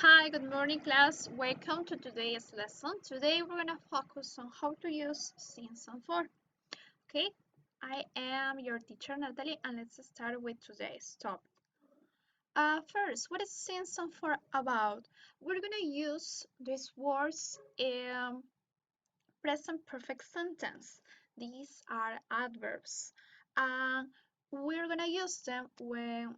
Hi, good morning class. Welcome to today's lesson. Today we're going to focus on how to use since and for. Okay, I am your teacher Natalie and let's start with today's topic. First, what is since and for about? We're going to use these words in present perfect sentence. These are adverbs. And we're going to use them when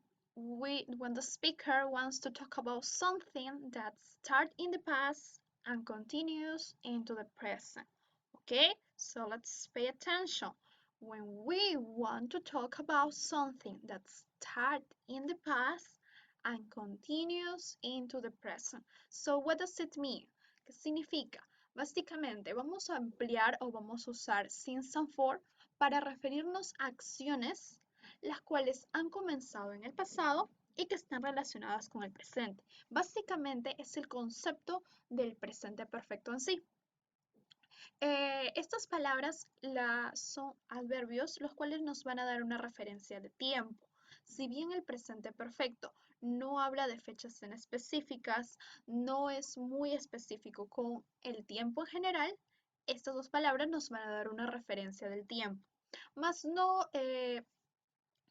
the speaker wants to talk about something that starts in the past and continues into the present. Okay? So let's pay attention. When we want to talk about something that starts in the past and continues into the present. So what does it mean? ¿Qué significa? Básicamente vamos a ampliar o vamos a usar since and for para referirnos a acciones las cuales han comenzado en el pasado y que están relacionadas con el presente. Básicamente es el concepto del presente perfecto en sí. Estas palabras son adverbios los cuales nos van a dar una referencia de tiempo. Si bien el presente perfecto no habla de fechas en específicas, no es muy específico con el tiempo en general, estas dos palabras nos van a dar una referencia del tiempo, más no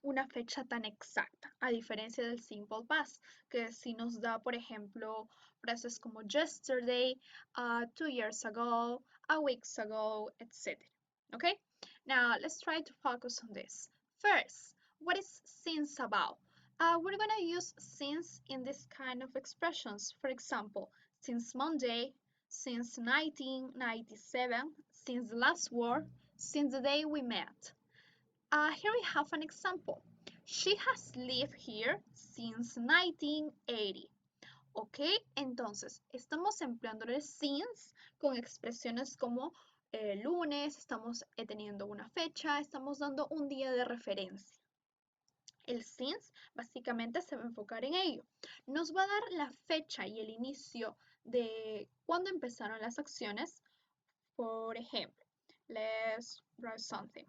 una fecha tan exacta, a diferencia del simple past, que sí nos da, por ejemplo, frases como yesterday, 2 years ago, a week ago, etc. Okay? Now, let's try to focus on this. First, what is since about? We're going to use since in this kind of expressions. For example, since Monday, since 1997, since the last war, since the day we met. Here we have an example. She has lived here since 1980. ¿Ok? Entonces, estamos empleando el since con expresiones como lunes, estamos teniendo una fecha, estamos dando un día de referencia. El since básicamente se va a enfocar en ello. Nos va a dar la fecha y el inicio de cuándo empezaron las acciones. Por ejemplo, let's write something.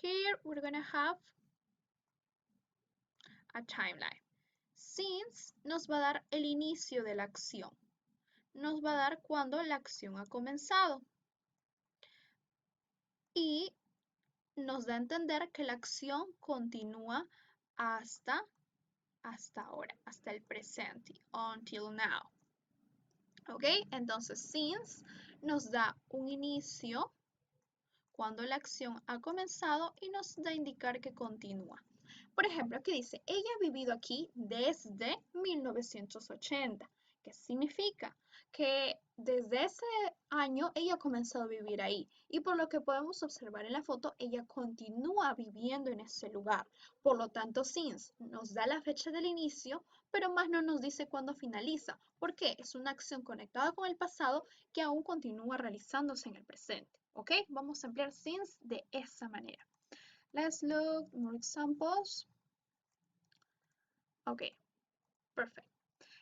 Here we're going to have a timeline. Since nos va a dar el inicio de la acción. Nos va a dar cuando la acción ha comenzado. Y nos da a entender que la acción continúa hasta ahora, hasta el presente, until now. ¿Ok? Entonces, since nos da un inicio cuando la acción ha comenzado y nos da a indicar que continúa. Por ejemplo, aquí dice, ella ha vivido aquí desde 1980. ¿Qué significa? Que desde ese año ella ha comenzado a vivir ahí y por lo que podemos observar en la foto, ella continúa viviendo en ese lugar. Por lo tanto, since nos da la fecha del inicio, pero más no nos dice cuándo finaliza. ¿Por qué? Es una acción conectada con el pasado que aún continúa realizándose en el presente. ¿Ok? Vamos a emplear since de esa manera. Let's look more examples. Okay, perfect.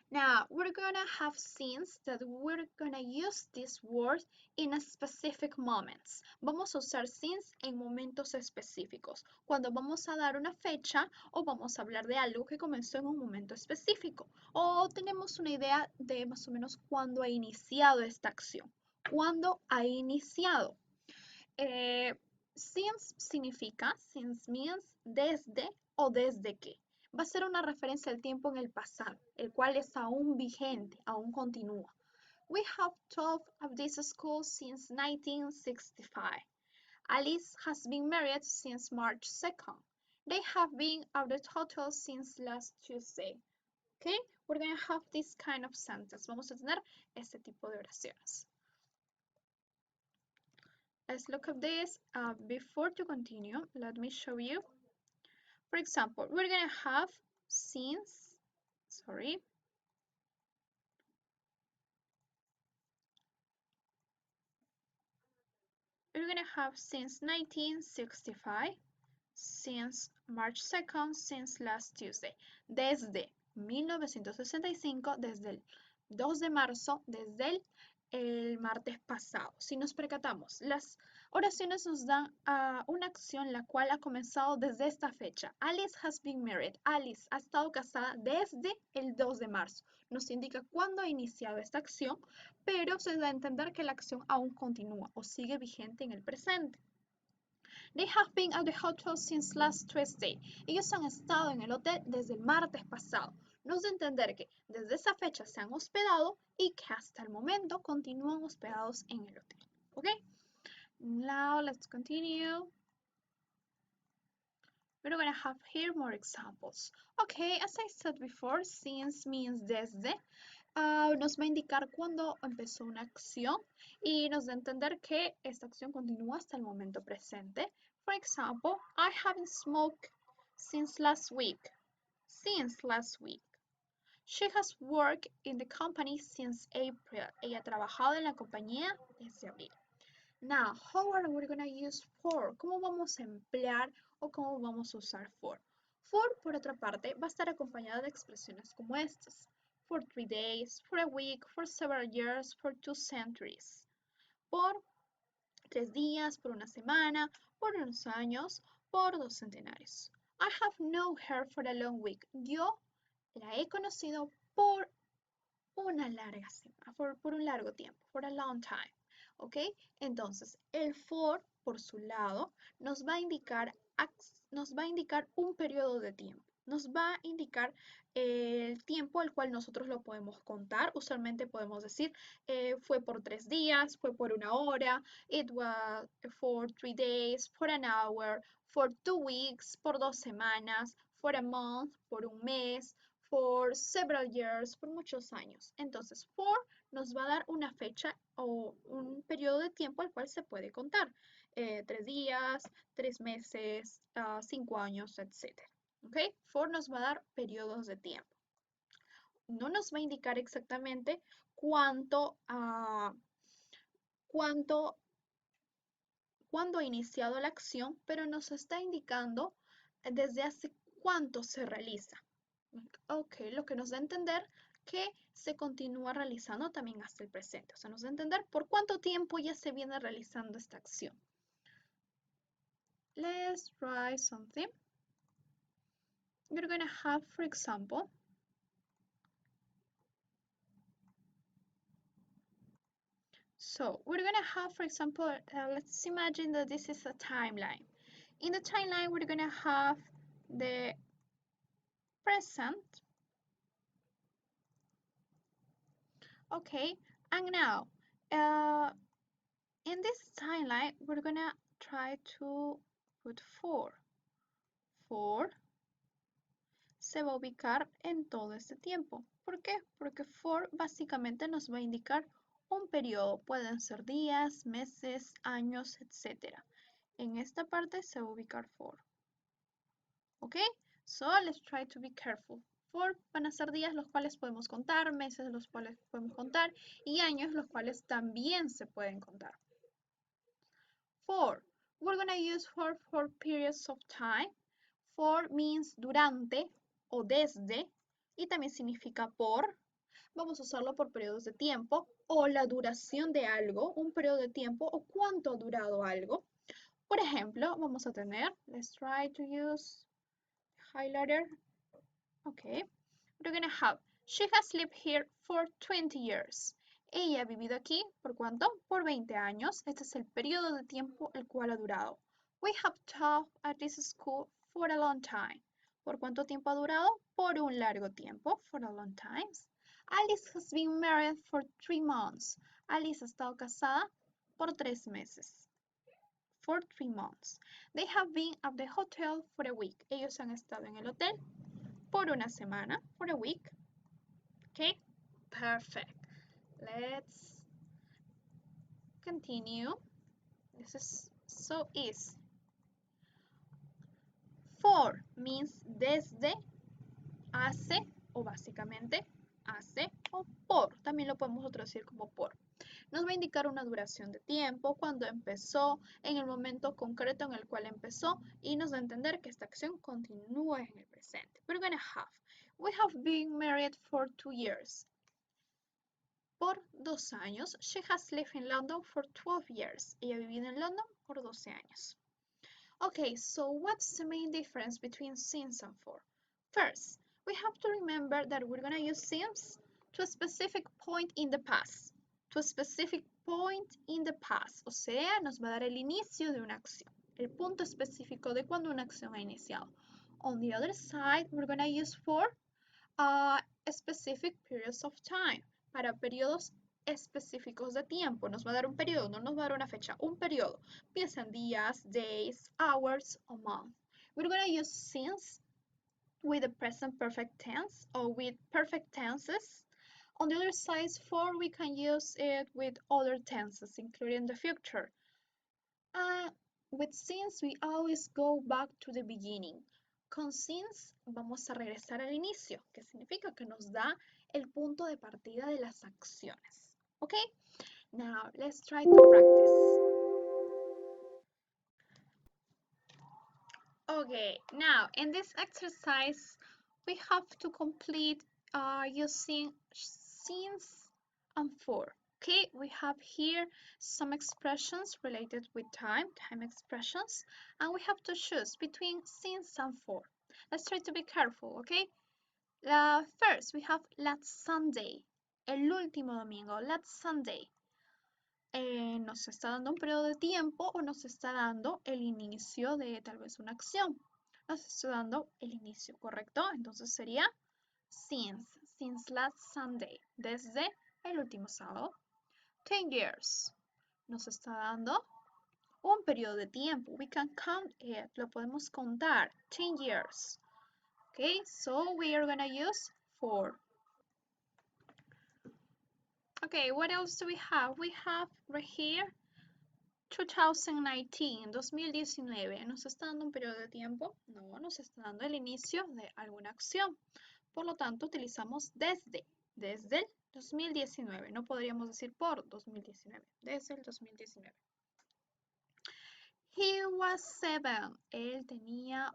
Now we're gonna have since that we're gonna use this word in a specific moments. Vamos a usar since en momentos específicos, cuando vamos a dar una fecha o vamos a hablar de algo que comenzó en un momento específico o tenemos una idea de más o menos cuándo ha iniciado esta acción. ¿Cuándo ha iniciado? Since significa, since means desde o desde que. Va a ser una referencia al tiempo en el pasado, el cual es aún vigente, aún continúa. We have taught at this school since 1965. Alice has been married since March 2nd. They have been at the hotel since last Tuesday. Okay, we're going to have this kind of sentence. Vamos a tener este tipo de oraciones. Let's look at this. Before to continue, let me show you. For example, we're going to have since, sorry. We're going to have since 1965, since March 2nd, since last Tuesday. Desde 1965, desde el 2 de marzo, desde el el martes pasado. Si nos percatamos, las oraciones nos dan una acción la cual ha comenzado desde esta fecha. Alice has been married. Alice ha estado casada desde el 2 de marzo. Nos indica cuándo ha iniciado esta acción, pero se da a entender que la acción aún continúa o sigue vigente en el presente. They have been at the hotel since last Tuesday. Ellos han estado en el hotel desde el martes pasado. Nos da a entender que desde esa fecha se han hospedado y que hasta el momento continúan hospedados en el hotel. Okay? Now let's continue. We're going to have here more examples. Okay, as I said before, since means desde. Nos va a indicar cuándo empezó una acción y nos da a entender que esta acción continúa hasta el momento presente. For example, I haven't smoked since last week. Since last week. She has worked in the company since April. Ella ha trabajado en la compañía desde abril. Now, how are we going to use for? ¿Cómo vamos a emplear o cómo vamos a usar for? For, por otra parte, va a estar acompañado de expresiones como estas. For 3 days, for a week, for several years, for 2 centuries. Por 3 días, por una semana, por unos años, por 2 centenarios. I have known her for a long week. Yo la he conocido por una larga semana, por un largo tiempo, for a long time. ¿Ok? Entonces, el for, por su lado, nos va a indicar un periodo de tiempo. Nos va a indicar el tiempo al cual nosotros lo podemos contar. Usualmente podemos decir, fue por 3 días, fue por una hora, it was for 3 days, for an hour, for 2 weeks, por 2 semanas, for a month, por un mes, for several years, por muchos años. Entonces, for nos va a dar una fecha o un periodo de tiempo al cual se puede contar. 3 días, 3 meses, 5 años, etc. ¿Ok? For nos va a dar periodos de tiempo. No nos va a indicar exactamente cuándo ha iniciado la acción, pero nos está indicando desde hace cuánto se realiza. Ok, lo que nos da a entender que se continúa realizando también hasta el presente. O sea, nos da a entender por cuánto tiempo ya se viene realizando esta acción. Let's try something. We're going to have, for example, so we're going to have, for example, let's imagine that this is a timeline. In the timeline, we're going to have the present. Okay, and now, in this timeline, we're going to try to put 4. 4 se va a ubicar en todo este tiempo. ¿Por qué? Porque for básicamente nos va a indicar un periodo. Pueden ser días, meses, años, etc. En esta parte se va a ubicar for. ¿Ok? So, let's try to be careful. For van a ser días los cuales podemos contar, meses los cuales podemos contar y años los cuales también se pueden contar. For. We're going to use for periods of time. For means durante o desde y también significa por. Vamos a usarlo por periodos de tiempo o la duración de algo, un periodo de tiempo o cuánto ha durado algo. Por ejemplo, vamos a tener, let's try to use highlighter. Okay, we're gonna have, she has lived here for 20 years. Ella ha vivido aquí, ¿por cuánto? Por 20 años. Este es el periodo de tiempo el cual ha durado. We have taught at this school for a long time. ¿Por cuánto tiempo ha durado? Por un largo tiempo, for a long time. Alice has been married for 3 months. Alice ha estado casada por 3 meses. For 3 months. They have been at the hotel for a week. Ellos han estado en el hotel por una semana, for a week. Okay, perfect. Let's continue. This is so easy. For means desde, hace o básicamente hace o por. También lo podemos traducir como por. Nos va a indicar una duración de tiempo, cuando empezó, en el momento concreto en el cual empezó y nos da a entender que esta acción continúa en el presente. We're gonna have. We have been married for 2 years. por 2 años. She has lived in London for 12 years. Ella ha vivido en London por 12 años. Okay, so what's the main difference between since and for? First, we have to remember that we're gonna use since to a specific point in the past. To a specific point in the past. O sea, nos va a dar el inicio de una acción. El punto específico de cuando una acción ha iniciado. On the other side, we're gonna use for specific periods of time. Para periodos específicos de tiempo. Nos va a dar un periodo, no nos va a dar una fecha, un periodo. Piensa días, days, hours, or month. We're going to use since with the present perfect tense or with perfect tenses. On the other side, for we can use it with other tenses, including the future. With since we always go back to the beginning. Con since vamos a regresar al inicio, que significa que nos da el punto de partida de las acciones. Okay? Now let's try to practice. Okay, now in this exercise we have to complete using since and for. Okay, we have here some expressions related with time expressions, and we have to choose between since and for. Let's try to be careful, okay? First, we have last Sunday, el último domingo, last Sunday. Nos está dando un periodo de tiempo o nos está dando el inicio de tal vez una acción. Nos está dando el inicio, ¿correcto? Entonces sería since last Sunday, desde el último sábado. 10 years, nos está dando un periodo de tiempo. We can count it, lo podemos contar. 10 years. Okay, so we are gonna use for. Okay, what else do we have? We have right here 2019, 2019. ¿Nos está dando un periodo de tiempo? No, nos está dando el inicio de alguna acción. Por lo tanto, utilizamos desde el 2019. No podríamos decir por 2019, desde el 2019. He was 7. Él tenía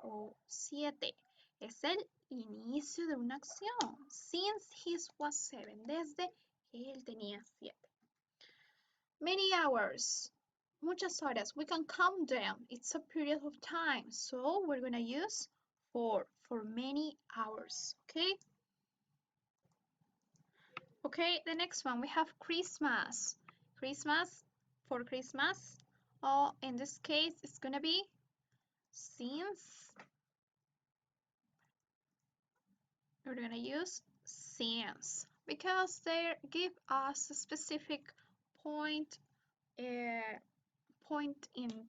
7. Es el inicio de una acción. Since he was 7. Desde que él tenía 7. Many hours. Muchas horas. We can count them. It's a period of time. So we're going to use for many hours. Okay? Okay, the next one we have Christmas. For Christmas. Or in this case, it's going to be since. We're going to use since because they give us a specific point in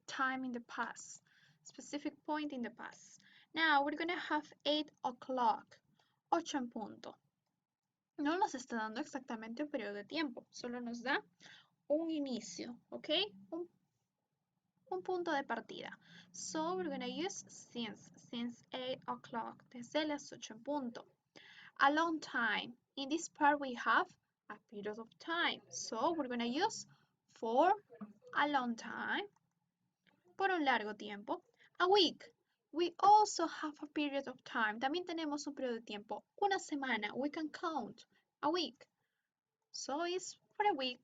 time in the past. Specific point in the past. Now we're gonna have 8 o'clock. 8 en punto. No nos está dando exactamente un periodo de tiempo, solo nos da un inicio, ¿ok? Un punto de partida. So we're gonna use since 8 o'clock, desde las 8 en punto. A long time. In this part we have a period of time. So we're gonna use for a long time. Por un largo tiempo. A week. We also have a period of time. También tenemos un periodo de tiempo. Una semana. We can count. A week. So it's for a week.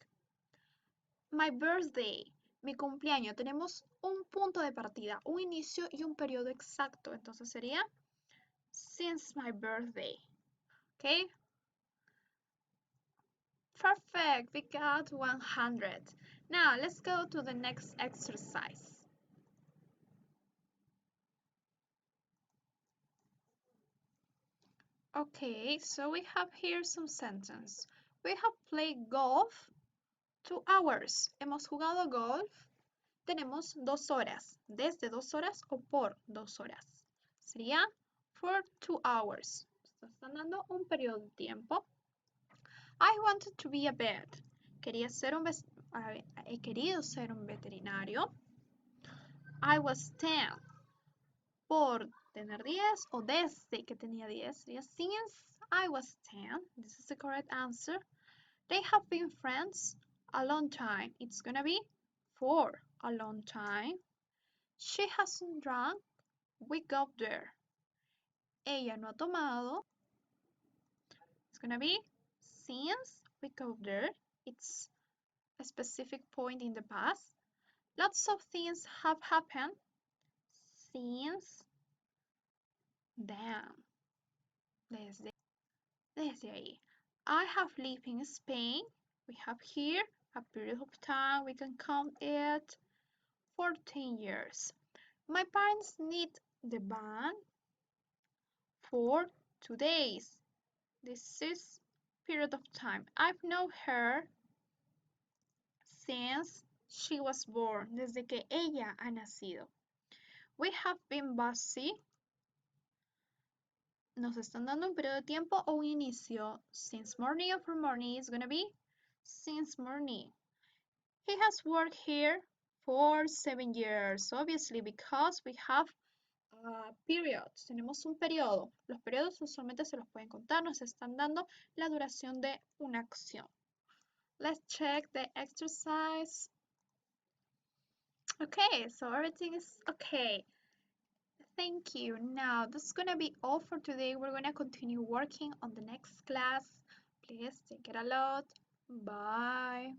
My birthday. Mi cumpleaños. Tenemos un punto de partida, un inicio y un periodo exacto. Entonces sería since my birthday. Okay? Perfect. We got 100. Now let's go to the next exercise. Okay, so we have here some sentence. We have played golf 2 hours. Hemos jugado golf. Tenemos 2 horas. Desde 2 horas o por 2 horas. Sería for 2 hours. Están dando un periodo de tiempo. I wanted to be a vet. He querido ser un veterinario. I was 10. Por tener 10 o desde que tenía 10. Sería since I was 10. This is the correct answer. They have been friends a long time. It's gonna be for a long time. She hasn't drunk. We got there. Ella no ha tomado. It's gonna be since we go there. It's a specific point in the past. Lots of things have happened since then. Desde ahí. I have lived in Spain. We have here a period of time, we can count it, 14 years. My parents need the van for 2 days. This is period of time. I've known her since she was born, desde que ella ha nacido. We have been busy. Nos están dando un periodo de tiempo o un inicio. Since morning or from morning is gonna be since morning. He has worked here for 7 years, obviously, because we have periods. Tenemos un periodo. Los periodos usualmente se los pueden contar, nos están dando la duración de una acción. Let's check the exercise. Okay, so everything is okay. Thank you. Now, that's gonna be all for today. We're gonna continue working on the next class. Please take it a lot. Bye.